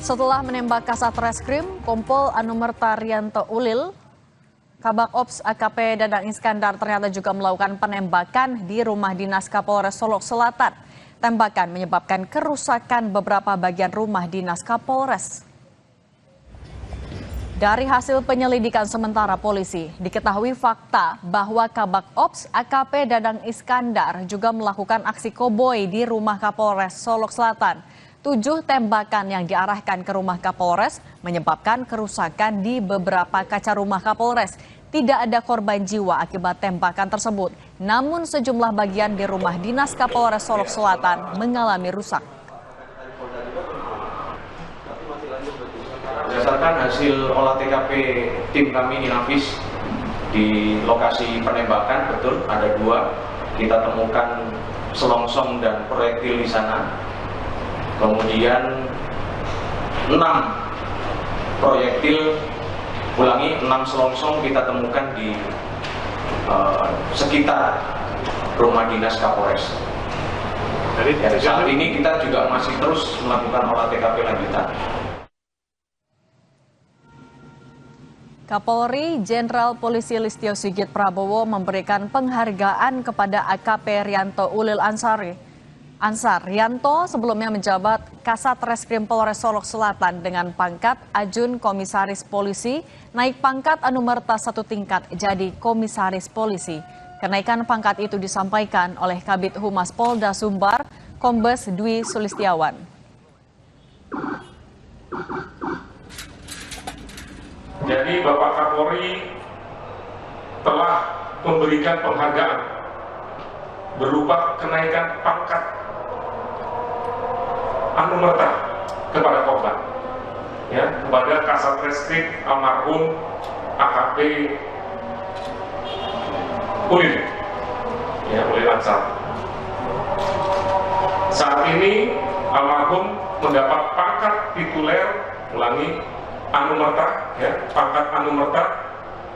Setelah menembak Kasat Reskrim, Kompol Anumerta Rianto Ulil, Kabak Ops AKP Dadang Iskandar ternyata juga melakukan penembakan di rumah dinas Kapolres Solok Selatan. Tembakan menyebabkan kerusakan beberapa bagian rumah dinas Kapolres. Dari hasil penyelidikan sementara polisi, diketahui fakta bahwa Kabak Ops AKP Dadang Iskandar juga melakukan aksi koboi di rumah Kapolres Solok Selatan. 7 tembakan yang diarahkan ke rumah Kapolres menyebabkan kerusakan di beberapa kaca rumah Kapolres. Tidak ada korban jiwa akibat tembakan tersebut, namun sejumlah bagian di rumah dinas Kapolres Solok Selatan mengalami rusak. Berdasarkan hasil olah TKP tim kami Inavis di lokasi penembakan, betul ada 2, kita temukan selongsong dan proyektil di sana. Kemudian 6 proyektil, 6 selongsong kita temukan di sekitar rumah dinas Kapolres. Saat ini kita juga masih terus melakukan olah TKP lanjutan. Kapolri Jenderal Polisi Listio Sigit Prabowo memberikan penghargaan kepada AKP Rianto Ulil Ansar Rianto sebelumnya menjabat Kasat Reskrim Polres Solok Selatan dengan pangkat Ajun Komisaris Polisi, naik pangkat Anumerta 1 tingkat jadi Komisaris Polisi. Kenaikan pangkat itu disampaikan oleh Kabid Humas Polda Sumbar, Kombes Dwi Sulistiawan. Jadi Bapak Kapolri telah memberikan penghargaan berupa kenaikan pangkat Anumerta kepada korban, ya, kepada Kasat Reskrim almarhum AKP Ulil, ya, Ulil Ansar. Saat ini almarhum mendapat pangkat tituler, Anumerta, ya, pangkat Anumerta,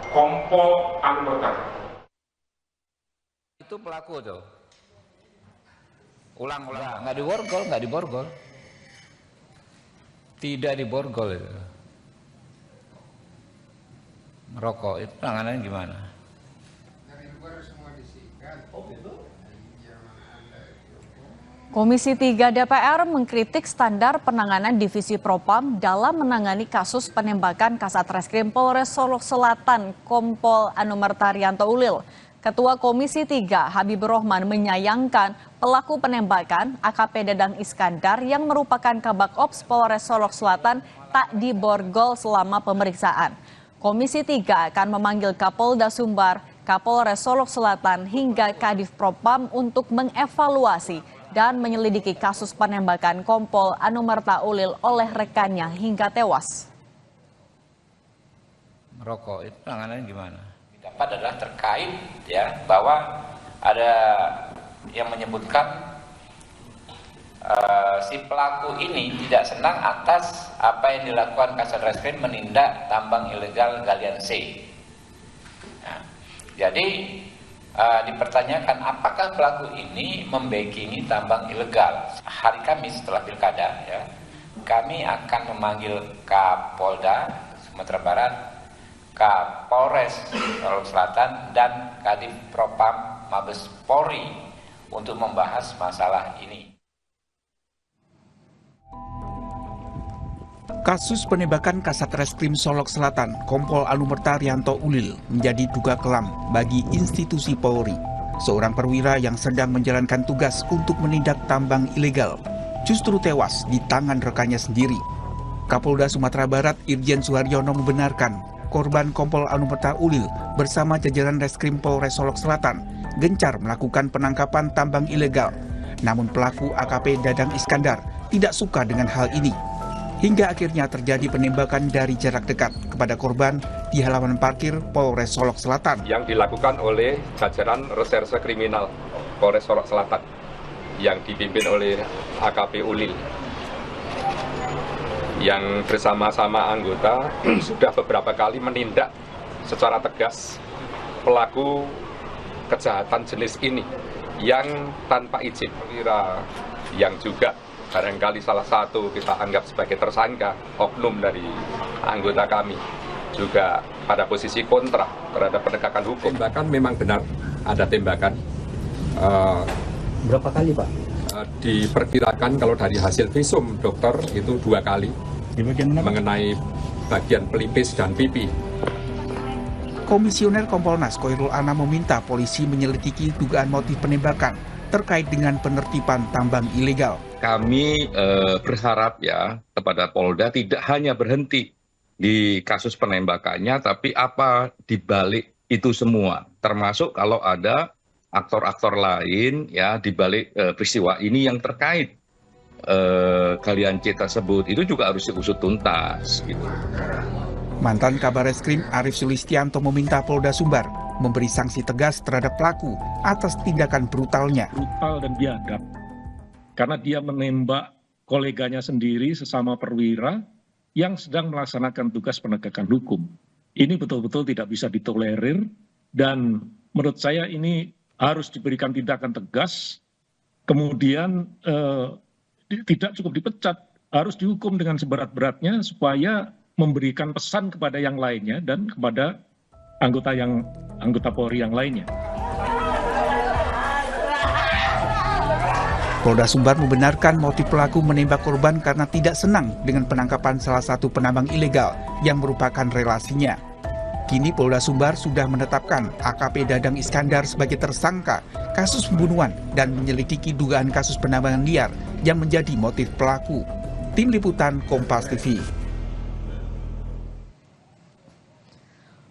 Kompol Anumerta. Itu pelaku tuh. Ulang. Nggak diborgol. Tidak diborgol itu. Merokok itu penanganannya gimana? Dari luar semua disikat. Komisi 3 DPR mengkritik standar penanganan Divisi Propam dalam menangani kasus penembakan Kasat Reskrim Polres Solok Selatan Kompol Anumerta Rianto Ulil. Ketua Komisi 3 Habibur Rahman menyayangkan pelaku penembakan AKP Dadang Iskandar yang merupakan Kabak Ops Polres Solok Selatan tak diborgol selama pemeriksaan. Komisi 3 akan memanggil Kapolda Sumbar, Kapolres Solok Selatan hingga Kadif Propam untuk mengevaluasi dan menyelidiki kasus penembakan Kompol Anumerta Ulil oleh rekannya hingga tewas. Merokok itu penanganannya gimana? Dapat adalah terkait, ya, bahwa ada yang menyebutkan si pelaku ini tidak senang atas apa yang dilakukan Kasat Reskrim menindak tambang ilegal galian C. Nah, jadi dipertanyakan apakah pelaku ini membackingi tambang ilegal. Hari Kamis setelah pilkada, ya, kami akan memanggil Kapolda Sumatera Barat, Kapolres Solok Selatan, dan Kadif Propam Mabes Polri untuk membahas masalah ini. Kasus penembakan Kasat Reskrim Solok Selatan, Kompol Anumerta Rianto Ulil menjadi duga kelam bagi institusi Polri. Seorang perwira yang sedang menjalankan tugas untuk menindak tambang ilegal justru tewas di tangan rekannya sendiri. Kapolda Sumatera Barat Irjen Suharyono membenarkan korban Kompol Anumerta Ulil bersama jajaran Reskrim Polres Solok Selatan gencar melakukan penangkapan tambang ilegal. Namun pelaku AKP Dadang Iskandar tidak suka dengan hal ini. Hingga akhirnya terjadi penembakan dari jarak dekat kepada korban di halaman parkir Polres Solok Selatan. Yang dilakukan oleh jajaran Reserse Kriminal Polres Solok Selatan yang dipimpin oleh AKP Ulil, yang bersama-sama anggota sudah beberapa kali menindak secara tegas pelaku kejahatan jenis ini yang tanpa izin. Perwira yang juga barangkali salah satu kita anggap sebagai tersangka, oknum dari anggota kami juga pada posisi kontra terhadap penegakan hukum. Tembakan memang benar, ada tembakan. Berapa kali, Pak? Diperkirakan kalau dari hasil visum dokter itu 2 kali. Di bagian mana, Pak? Mengenai bagian pelipis dan pipi. Komisioner Kompolnas Khoirul Anam meminta polisi menyelidiki dugaan motif penembakan terkait dengan penertiban tambang ilegal. Kami berharap ya kepada Polda tidak hanya berhenti di kasus penembakannya, tapi apa dibalik itu semua, termasuk kalau ada aktor-aktor lain ya dibalik peristiwa ini yang terkait galian C tersebut, itu juga harus diusut tuntas gitu. Mantan Kabar Reskrim Arief Sulistianto meminta Polda Sumbar memberi sanksi tegas terhadap pelaku atas tindakan brutalnya. Brutal dan biadab. Karena dia menembak koleganya sendiri sesama perwira yang sedang melaksanakan tugas penegakan hukum. Ini betul-betul tidak bisa ditolerir dan menurut saya ini harus diberikan tindakan tegas, kemudian tidak cukup dipecat, harus dihukum dengan seberat-beratnya supaya memberikan pesan kepada yang lainnya dan kepada anggota Polri yang lainnya. Polda Sumbar membenarkan motif pelaku menembak korban karena tidak senang dengan penangkapan salah satu penambang ilegal yang merupakan relasinya. Kini Polda Sumbar sudah menetapkan AKP Dadang Iskandar sebagai tersangka kasus pembunuhan dan menyelidiki dugaan kasus penambangan liar yang menjadi motif pelaku. Tim Liputan Kompas TV.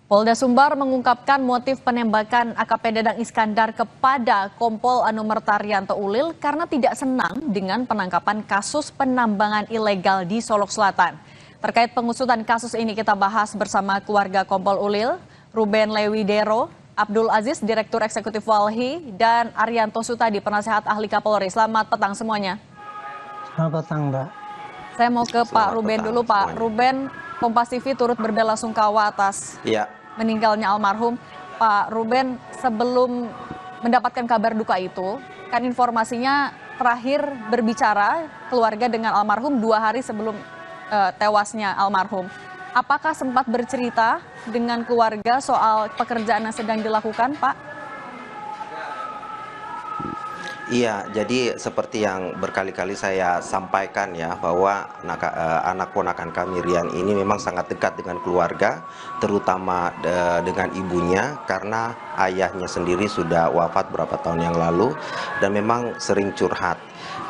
Polda Sumbar mengungkapkan motif penembakan AKP Dadang Iskandar kepada Kompol Anumerta Ulil karena tidak senang dengan penangkapan kasus penambangan ilegal di Solok Selatan. Terkait pengusutan kasus ini kita bahas bersama keluarga Kompol Ulil, Ruben Lewidero, Abdul Aziz, Direktur Eksekutif Walhi, dan Arianto Sutadi, Penasehat Ahli Kapolri. Selamat petang semuanya. Selamat petang, Mbak. Saya mau ke Pak Ruben dulu, Pak. Ruben, Kompas TV turut berbelasungkawa atas meninggalnya almarhum. Pak Ruben, sebelum mendapatkan kabar duka itu, kan informasinya terakhir berbicara keluarga dengan almarhum 2 hari sebelum tewasnya almarhum. Apakah sempat bercerita dengan keluarga soal pekerjaan yang sedang dilakukan, Pak? Iya, jadi seperti yang berkali-kali saya sampaikan ya, bahwa anak ponakan kami Rian ini memang sangat dekat dengan keluarga, terutama dengan ibunya, karena ayahnya sendiri sudah wafat beberapa tahun yang lalu dan memang sering curhat.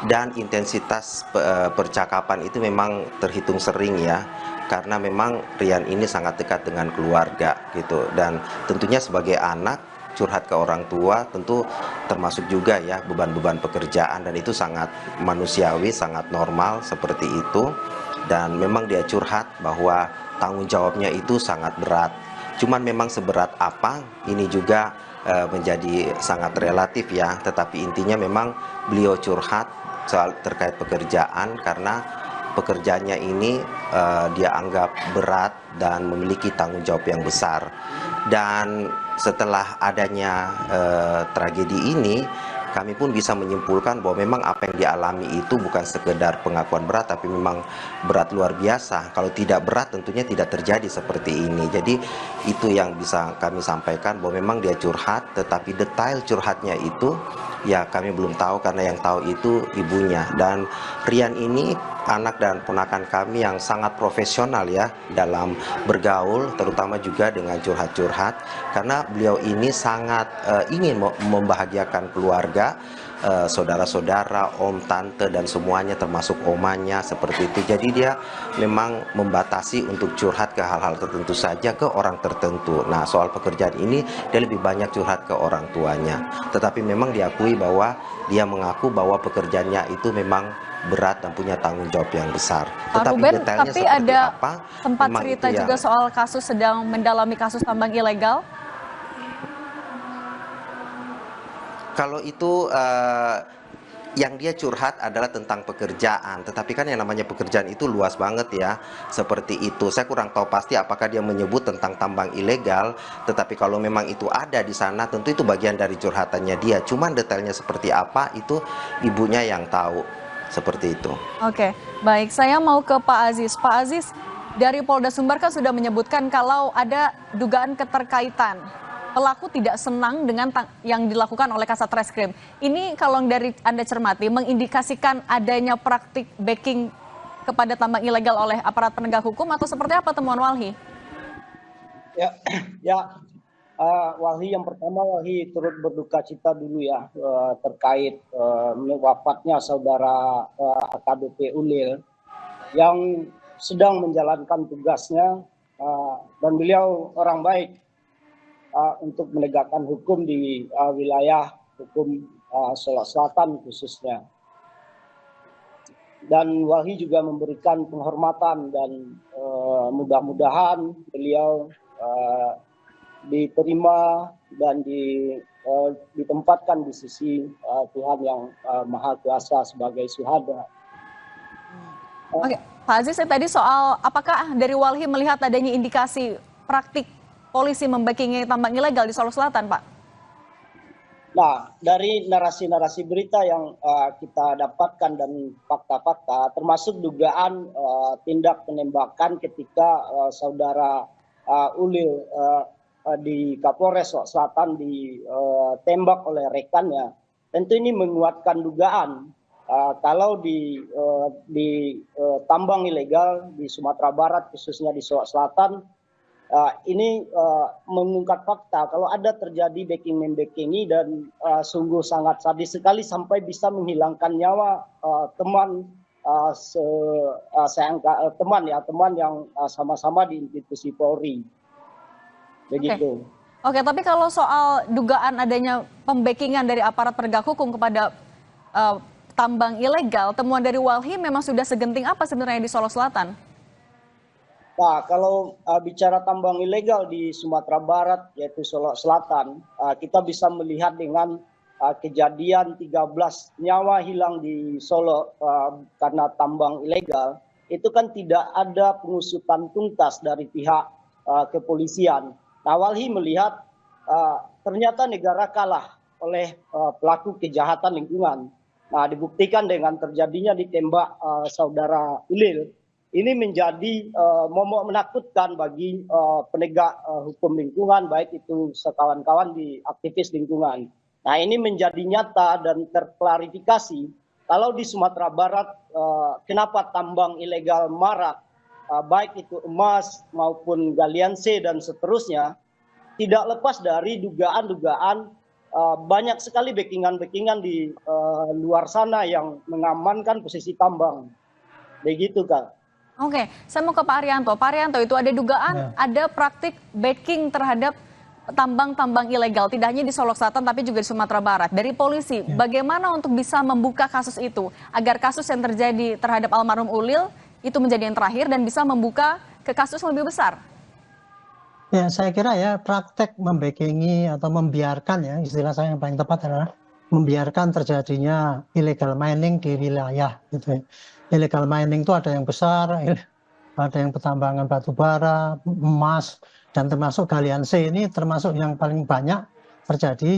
Dan intensitas percakapan itu memang terhitung sering ya, karena memang Rian ini sangat dekat dengan keluarga gitu. Dan tentunya sebagai anak, curhat ke orang tua tentu termasuk juga ya beban-beban pekerjaan, dan itu sangat manusiawi, sangat normal seperti itu. Dan memang dia curhat bahwa tanggung jawabnya itu sangat berat. Cuman memang seberat apa ini juga menjadi sangat relatif ya, tetapi intinya memang beliau curhat soal terkait pekerjaan karena pekerjaannya ini dia anggap berat dan memiliki tanggung jawab yang besar. Dan setelah adanya tragedi ini, kami pun bisa menyimpulkan bahwa memang apa yang dialami itu bukan sekedar pengakuan berat, tapi memang berat luar biasa. Kalau tidak berat tentunya tidak terjadi seperti ini. Jadi itu yang bisa kami sampaikan, bahwa memang dia curhat, tetapi detail curhatnya itu ya kami belum tahu, karena yang tahu itu ibunya. Dan Rian ini anak dan ponakan kami yang sangat profesional ya dalam bergaul, terutama juga dengan curhat-curhat, karena beliau ini sangat ingin membahagiakan keluarga, saudara-saudara, om, tante, dan semuanya, termasuk omanya, seperti itu. Jadi dia memang membatasi untuk curhat ke hal-hal tertentu saja, ke orang tertentu. Nah, soal pekerjaan ini dia lebih banyak curhat ke orang tuanya. Tetapi memang diakui bahwa dia mengaku bahwa pekerjaannya itu memang berat dan punya tanggung jawab yang besar. Pak Ruben, detailnya tapi seperti ada apa, sempat cerita juga soal kasus sedang mendalami kasus tambang ilegal. Kalau itu yang dia curhat adalah tentang pekerjaan, tetapi kan yang namanya pekerjaan itu luas banget ya, seperti itu. Saya kurang tahu pasti apakah dia menyebut tentang tambang ilegal, tetapi kalau memang itu ada di sana, tentu itu bagian dari curhatannya dia. Cuman detailnya seperti apa itu ibunya yang tahu. seperti itu. Oke, baik. Saya mau ke Pak Aziz. Pak Aziz, dari Polda Sumbar kan sudah menyebutkan kalau ada dugaan keterkaitan. Pelaku tidak senang dengan yang dilakukan oleh Kasat Reskrim. Ini kalau dari Anda cermati, mengindikasikan adanya praktik backing kepada tambang ilegal oleh aparat penegak hukum atau seperti apa temuan Walhi? Walhi, yang pertama Walhi turut berduka cita dulu ya terkait wafatnya saudara AKBP Ulil yang sedang menjalankan tugasnya dan beliau orang baik untuk menegakkan hukum di wilayah hukum Solok Selatan khususnya. Dan Walhi juga memberikan penghormatan dan mudah-mudahan beliau diterima dan ditempatkan di sisi Tuhan yang Maha Kuasa sebagai syuhada. Oke, Pak Aziz, tadi soal apakah dari Walhi melihat adanya indikasi praktik polisi membackingi tambang ilegal di Solok Selatan, Pak? Nah, dari narasi-narasi berita yang kita dapatkan dan fakta-fakta, termasuk dugaan tindak penembakan ketika saudara Ulil di Kapolres Solok Selatan ditembak oleh rekannya, tentu ini menguatkan dugaan kalau di tambang ilegal di Sumatera Barat khususnya di Solok Selatan ini mengungkap fakta kalau ada terjadi backing-membackingi dan sungguh sangat sadis sekali sampai bisa menghilangkan nyawa teman teman yang sama-sama di institusi Polri. Begitu. Oke, tapi kalau soal dugaan adanya pembackingan dari aparat penegak hukum kepada tambang ilegal, temuan dari Walhi memang sudah segenting apa sebenarnya di Solok Selatan? Nah, kalau bicara tambang ilegal di Sumatera Barat, yaitu Solok Selatan, kita bisa melihat dengan kejadian 13 nyawa hilang di Solok karena tambang ilegal, itu kan tidak ada pengusutan tuntas dari pihak kepolisian. Nah, Walhi melihat ternyata negara kalah oleh pelaku kejahatan lingkungan. Nah, dibuktikan dengan terjadinya ditembak saudara Ulil. Ini menjadi momok menakutkan bagi penegak hukum lingkungan, baik itu sekawan-kawan di aktivis lingkungan. Nah, ini menjadi nyata dan terklarifikasi kalau di Sumatera Barat kenapa tambang ilegal marak, baik itu emas maupun galian C dan seterusnya, tidak lepas dari dugaan-dugaan banyak sekali backingan-backingan di luar sana yang mengamankan posisi tambang. Begitu, Kak. Oke, saya mau ke Pak Arianto. Pak Arianto, itu ada dugaan ada praktik backing terhadap tambang-tambang ilegal, tidak hanya di Solok Selatan tapi juga di Sumatera Barat. Dari polisi, bagaimana untuk bisa membuka kasus itu agar kasus yang terjadi terhadap almarhum Ulil itu menjadi yang terakhir dan bisa membuka ke kasus yang lebih besar? Ya, saya kira ya praktek membackingi atau membiarkan, ya istilah saya yang paling tepat adalah membiarkan terjadinya illegal mining di wilayah gitu ya. Illegal mining itu ada yang besar, ada yang pertambangan batu bara, emas, dan termasuk galian C ini termasuk yang paling banyak terjadi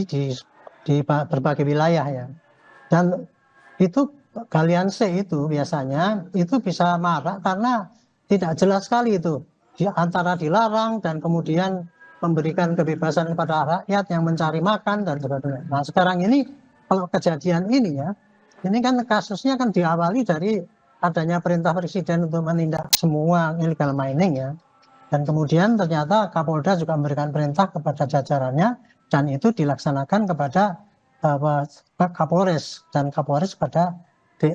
di berbagai wilayah ya. Dan itu galian C itu biasanya itu bisa marak karena tidak jelas sekali itu antara dilarang dan kemudian memberikan kebebasan kepada rakyat yang mencari makan dan sebagainya. Nah, sekarang ini kalau kejadian ini ya, ini kan kasusnya kan diawali dari adanya perintah presiden untuk menindak semua illegal mining ya. Dan kemudian ternyata Kapolda juga memberikan perintah kepada jajarannya dan itu dilaksanakan kepada Kapolres dan Kapolres pada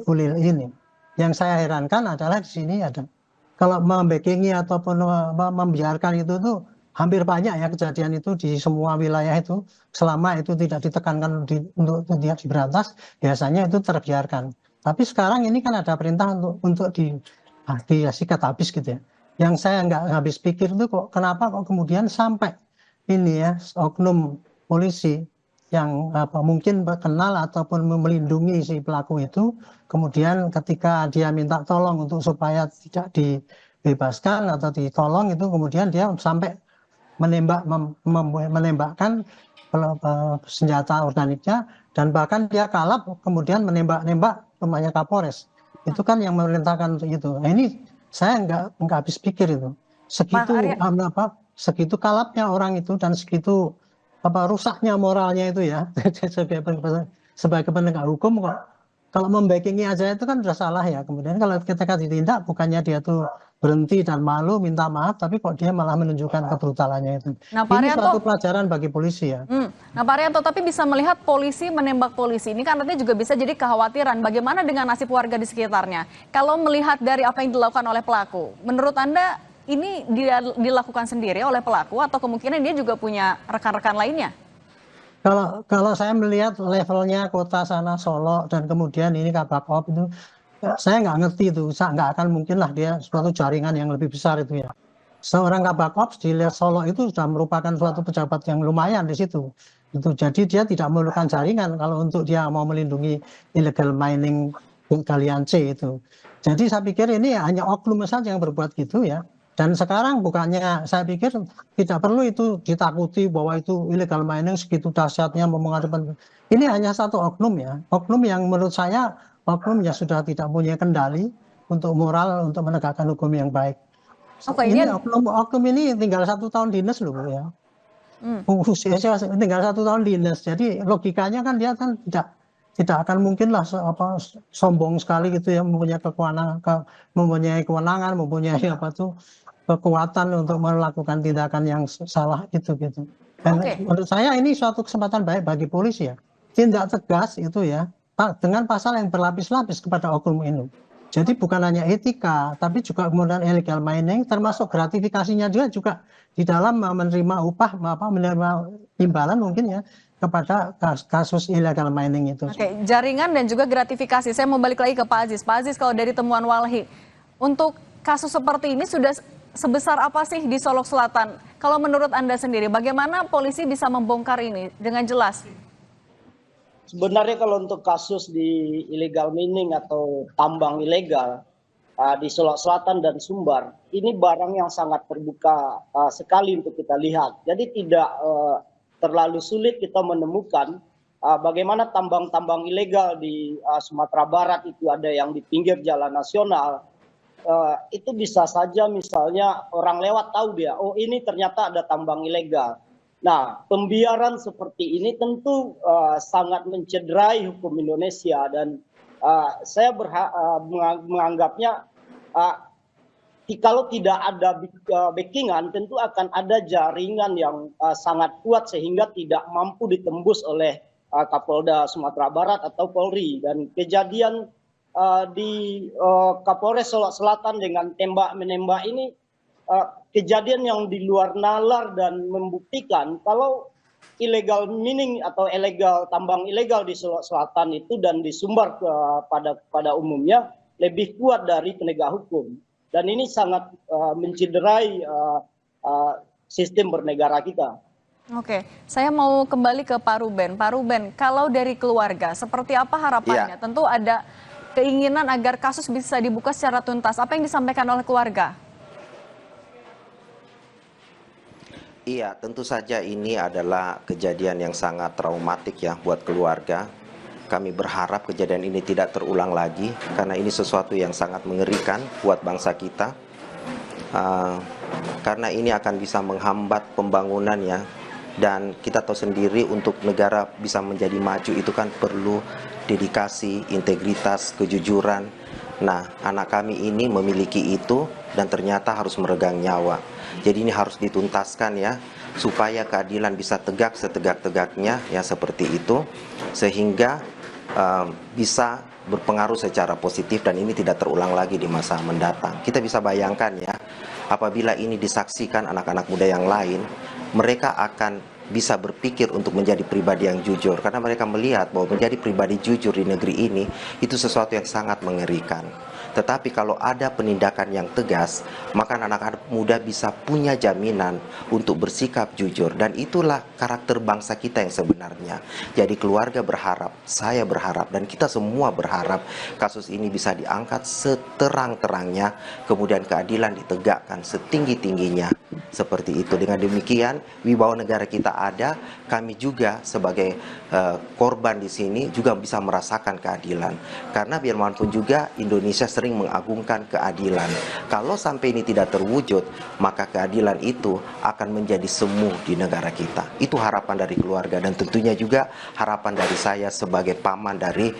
Ulil ini. Yang saya herankan adalah di sini ada kalau membackingi ataupun membiarkan itu tuh hampir banyak ya kejadian itu di semua wilayah itu selama itu tidak ditekankan untuk tidak diberantas biasanya itu terbiarkan. Tapi sekarang ini kan ada perintah untuk disikat habis gitu ya. Yang saya nggak habis pikir itu kok kenapa kok kemudian sampai ini ya oknum polisi yang mungkin kenal ataupun melindungi si pelaku itu, kemudian ketika dia minta tolong untuk supaya tidak dibebaskan atau ditolong itu kemudian dia sampai menembakkan senjata organiknya, dan bahkan dia kalap kemudian menembak rumahnya Kapolres. Itu kan yang memerintahkan untuk itu. Nah, ini saya nggak habis pikir itu. Segitu kalapnya orang itu dan segitu rusaknya moralnya itu ya. Sebagai penegak hukum kok kalau membackingi aja itu kan sudah salah ya. Kemudian kalau ketika ditindak bukannya dia tuh berhenti dan malu minta maaf, tapi kok dia malah menunjukkan kebrutalannya itu. Nah, Pak ini Arianto, suatu pelajaran bagi polisi ya. Nah, Pak Arianto, tapi bisa melihat polisi menembak polisi ini kan artinya juga bisa jadi kekhawatiran bagaimana dengan nasib warga di sekitarnya. Kalau melihat dari apa yang dilakukan oleh pelaku, menurut Anda ini dilakukan sendiri oleh pelaku atau kemungkinan dia juga punya rekan-rekan lainnya? Kalau saya melihat levelnya kota sana Solo dan kemudian ini Kabakop itu, saya nggak ngerti itu, nggak akan mungkin lah dia suatu jaringan yang lebih besar itu ya. Seorang Kabakop di Solo itu sudah merupakan suatu pejabat yang lumayan di situ. Itu jadi dia tidak memerlukan jaringan kalau untuk dia mau melindungi illegal mining galian C itu. Jadi saya pikir ini hanya oknum saja yang berbuat gitu ya. Dan sekarang bukannya saya pikir tidak perlu itu ditakuti bahwa itu illegal mining segitu dahsyatnya mempengaruhi. Ini hanya satu oknum ya. Oknum yang menurut saya oknum yang sudah tidak punya kendali untuk moral untuk menegakkan hukum yang baik. Ini oknum ini tinggal 1 tahun dinas loh ya. Tinggal 1 tahun dinas. Jadi logikanya kan dia kan tidak akan mungkin lah sombong sekali gitu ya, mempunyai kewenangan, mempunyai kekuatan untuk melakukan tindakan yang salah itu gitu. Dan menurut saya ini suatu kesempatan baik bagi polisi ya, tindak tegas itu ya dengan pasal yang berlapis-lapis kepada oknum ini. Jadi bukan hanya etika, tapi juga kemudian illegal mining, termasuk gratifikasinya juga di dalam menerima upah, menerima imbalan mungkin ya kepada kasus illegal mining itu. Oke, jaringan dan juga gratifikasi. Saya mau balik lagi ke Pak Aziz. Pak Aziz, kalau dari temuan Walhi, untuk kasus seperti ini sudah sebesar apa sih di Solok Selatan? Kalau menurut Anda sendiri, bagaimana polisi bisa membongkar ini dengan jelas? Sebenarnya kalau untuk kasus di illegal mining atau tambang ilegal di Solok Selatan dan Sumbar, ini barang yang sangat terbuka sekali untuk kita lihat. Jadi tidak terlalu sulit kita menemukan bagaimana tambang-tambang ilegal di Sumatera Barat itu ada yang di pinggir jalan nasional. Itu bisa saja misalnya orang lewat tahu dia, oh ini ternyata ada tambang ilegal. Nah, pembiaran seperti ini tentu sangat mencederai hukum Indonesia dan saya menganggapnya kalau tidak ada backingan tentu akan ada jaringan yang sangat kuat sehingga tidak mampu ditembus oleh Kapolda Sumatera Barat atau Polri. Dan kejadian di Kapolres Solok Selatan dengan tembak-menembak ini kejadian yang di luar nalar dan membuktikan kalau illegal mining atau tambang ilegal di Solok Selatan itu dan di Sumbar pada umumnya lebih kuat dari penegak hukum. Dan ini sangat mencederai sistem bernegara kita. Oke, saya mau kembali ke Pak Ruben. Pak Ruben, kalau dari keluarga, seperti apa harapannya? Tentu ada keinginan agar kasus bisa dibuka secara tuntas. Apa yang disampaikan oleh keluarga? Iya, tentu saja ini adalah kejadian yang sangat traumatik ya buat keluarga. Kami berharap kejadian ini tidak terulang lagi karena ini sesuatu yang sangat mengerikan buat bangsa kita. Karena ini akan bisa menghambat pembangunan ya. Dan kita tahu sendiri untuk negara bisa menjadi maju itu kan perlu dedikasi, integritas, kejujuran. Nah, anak kami ini memiliki itu dan ternyata harus meregang nyawa. Jadi ini harus dituntaskan ya, supaya keadilan bisa tegak setegak-tegaknya ya seperti itu, sehingga bisa berpengaruh secara positif dan ini tidak terulang lagi di masa mendatang. Kita bisa bayangkan ya, apabila ini disaksikan anak-anak muda yang lain, mereka akan bisa berpikir untuk menjadi pribadi yang jujur karena mereka melihat bahwa menjadi pribadi jujur di negeri ini itu sesuatu yang sangat mengerikan. Tetapi kalau ada penindakan yang tegas, maka anak-anak muda bisa punya jaminan untuk bersikap jujur. Dan itulah karakter bangsa kita yang sebenarnya. Jadi keluarga berharap, saya berharap, dan kita semua berharap kasus ini bisa diangkat seterang-terangnya, kemudian keadilan ditegakkan setinggi-tingginya. Seperti itu. Dengan demikian, wibawa negara kita ada, kami juga sebagai korban di sini juga bisa merasakan keadilan. Karena biarpun juga Indonesia sering mengagungkan keadilan. Kalau sampai ini tidak terwujud, maka keadilan itu akan menjadi semu di negara kita. Itu harapan dari keluarga dan tentunya juga harapan dari saya sebagai paman dari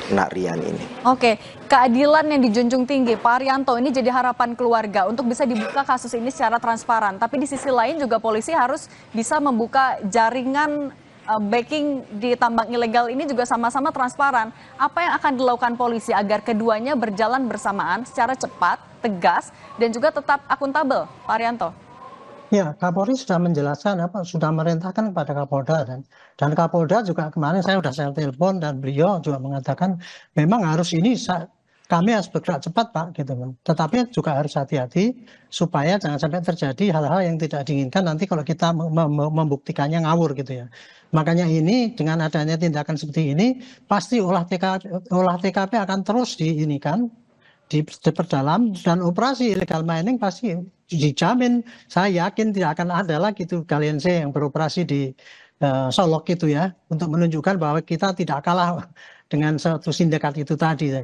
Nak Rian ini. Oke, keadilan yang dijunjung tinggi, Pak Haryanto, ini jadi harapan keluarga untuk bisa dibuka kasus ini secara transparan. Tapi di sisi lain juga polisi harus bisa membuka jaringan backing di tambang ilegal ini juga sama-sama transparan. Apa yang akan dilakukan polisi agar keduanya berjalan bersamaan secara cepat, tegas, dan juga tetap akuntabel, Pak Haryanto? Ya, Kapolri sudah menjelaskan sudah merintahkan kepada Kapolda dan Kapolda juga kemarin saya telepon dan beliau juga mengatakan memang harus ini kami harus bergerak cepat Pak gitu kan. Tetapi juga harus hati-hati supaya jangan sampai terjadi hal-hal yang tidak diinginkan nanti kalau kita membuktikannya ngawur gitu ya. Makanya ini dengan adanya tindakan seperti ini pasti olah TKP akan terus diperdalam dan operasi illegal mining pasti dijamin, saya yakin tidak akan ada lagi itu Galian C yang beroperasi di Solok itu ya, untuk menunjukkan bahwa kita tidak kalah dengan satu sindikat itu tadi.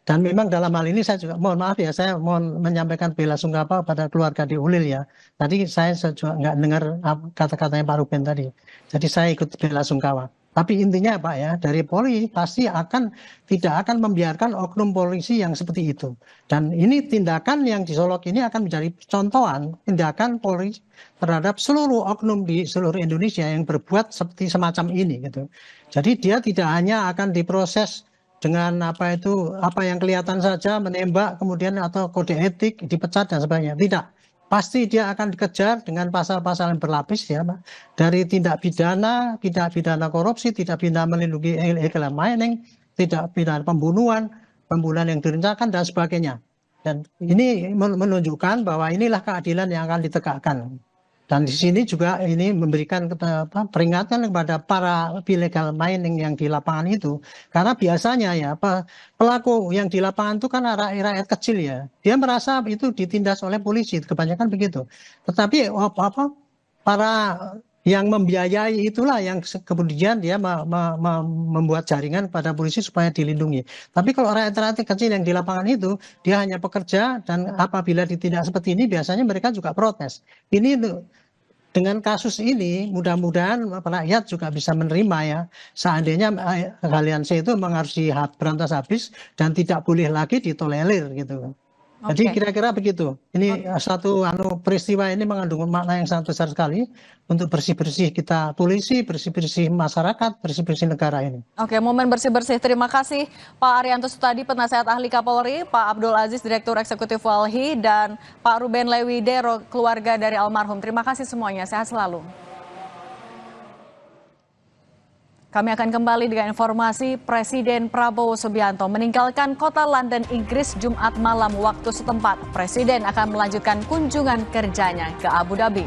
Dan memang dalam hal ini saya juga mohon maaf ya, saya mohon menyampaikan bela sungkawa pada keluarga di Ulil ya. Tadi saya juga nggak dengar kata-katanya Pak Ruben tadi, jadi saya ikut bela sungkawa. Tapi intinya Pak ya, dari Polri pasti tidak akan membiarkan oknum polisi yang seperti itu. Dan ini tindakan yang di Solok ini akan menjadi contohan tindakan Polri terhadap seluruh oknum di seluruh Indonesia yang berbuat seperti semacam ini gitu. Jadi dia tidak hanya akan diproses dengan apa yang kelihatan saja, menembak kemudian atau kode etik dipecat dan sebagainya. Tidak. Pasti dia akan dikejar dengan pasal-pasal yang berlapis ya Pak. Dari tindak pidana korupsi, tindak pidana melindungi illegal mining, tindak pidana pembunuhan yang direncanakan dan sebagainya. Dan ini menunjukkan bahwa inilah keadilan yang akan ditegakkan. Dan di sini juga ini memberikan peringatan kepada para illegal mining yang di lapangan itu. Karena biasanya ya pelaku yang di lapangan itu kan rakyat kecil ya. Dia merasa itu ditindas oleh polisi, kebanyakan begitu. Tetapi para yang membiayai itulah yang kemudian dia membuat jaringan kepada polisi supaya dilindungi. Tapi kalau rakyat kecil yang di lapangan itu, dia hanya pekerja dan apabila ditindak seperti ini biasanya mereka juga protes. Ini dengan kasus ini mudah-mudahan rakyat juga bisa menerima ya. Seandainya Galian C itu memang harus berantas habis dan tidak boleh lagi ditolerir gitu. Jadi kira-kira begitu. Ini satu peristiwa ini mengandung makna yang sangat besar sekali untuk bersih-bersih kita polisi, bersih-bersih masyarakat, bersih-bersih negara ini. Oke, momen bersih-bersih. Terima kasih Pak Haryanto Sutadi, Penasehat Ahli Kapolri, Pak Abdul Aziz, Direktur Eksekutif Walhi, dan Pak Ruben Lewidero, keluarga dari almarhum. Terima kasih semuanya. Sehat selalu. Kami akan kembali dengan informasi Presiden Prabowo Subianto meninggalkan kota London, Inggris Jumat malam waktu setempat. Presiden akan melanjutkan kunjungan kerjanya ke Abu Dhabi.